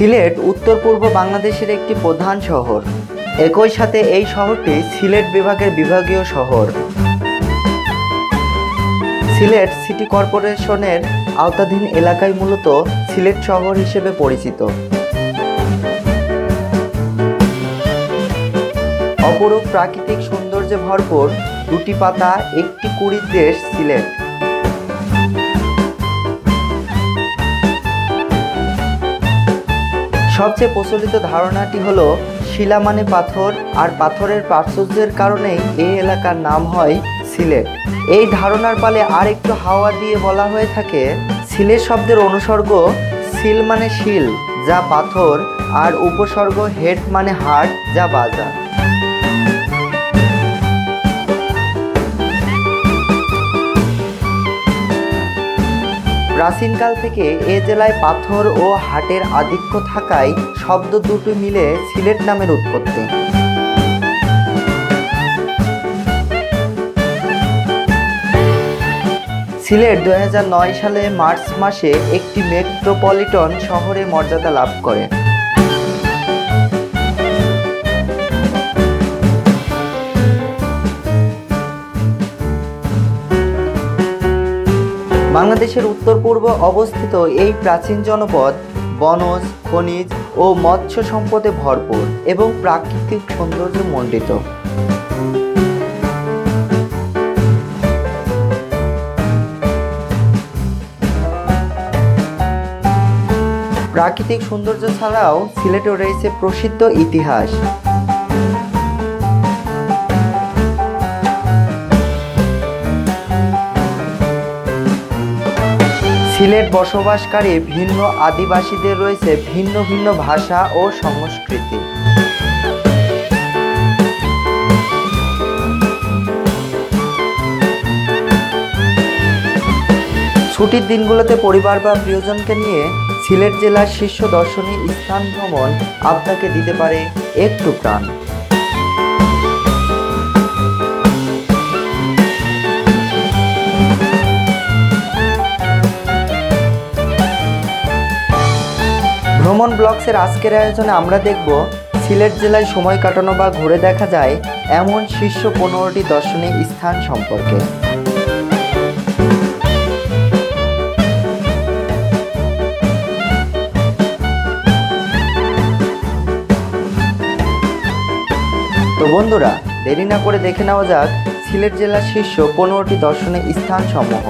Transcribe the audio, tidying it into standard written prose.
সিলেট উত্তর পূর্ব বাংলাদেশের একটি প্রধান শহর। একই সাথে এই শহরটি সিলেট বিভাগের বিভাগীয় শহর। সিলেট সিটি কর্পোরেশনের আওতাধীন এলাকায় মূলত সিলেট শহর হিসেবে পরিচিত। অপরূপ প্রাকৃতিক সৌন্দর্যে ভরপুর, দুটি পাতা একটি কুড়ির দেশ সিলেট। সবচেয়ে প্রচলিত ধারণাটি হলো শিলা মানে পাথর, আর পাথরের প্রাচুর্যের কারণেই এই এলাকার নাম হয় সিলেট। এই ধারণার পালে আর একটু হাওয়া দিয়ে বলা হয়ে থাকে, সিলেট শব্দের অনুসর্গ সিল মানে শিল যা পাথর, আর উপসর্গ হেড মানে হাট যা বাজার। প্রাচীনকাল থেকে এ জেলায় পাথর ও হাটের আধিক্য থাকায় শব্দ দুটো মিলে সিলেট নামের উৎপত্তি। সিলেট 2009 সালে মার্চ মাসে একটি মেট্রোপলিটন শহরে মর্যাদা লাভ করে। বাংলাদেশের উত্তর পূর্ব অবস্থিত এই প্রাচীন জনপদ বনজ, খনিজ ও মৎস্য সম্পদে ভরপুর এবং প্রাকৃতিক সৌন্দর্যে মণ্ডিত। প্রাকৃতিক সৌন্দর্য ছাড়াও সিলেটে রয়েছে প্রসিদ্ধ ইতিহাস। সিলেট বসবাসকারী ভিন্ন আদিবাসীদের রয়েছে ভিন্ন ভিন্ন ভাষা ও সংস্কৃতি। ছুটির দিনগুলোতে পরিবার বা প্রিয়জনকে নিয়ে সিলেট জেলার শীর্ষ দর্শনীয় স্থান ভ্রমণ আপনাকে দিতে পারে একটু প্রাণ। ভ্রমণ ব্লগসের আজকের আয়োজনে আমরা দেখব সিলেট জেলায় সময় কাটানো বা ঘুরে দেখা যায় এমন শীর্ষ 15টি দর্শনীয় স্থান সম্পর্কে। তো বন্ধুরা, দেরি না করে দেখে নেওয়া যাক সিলেট জেলার শীর্ষ 15টি দর্শনীয় স্থান সমূহ।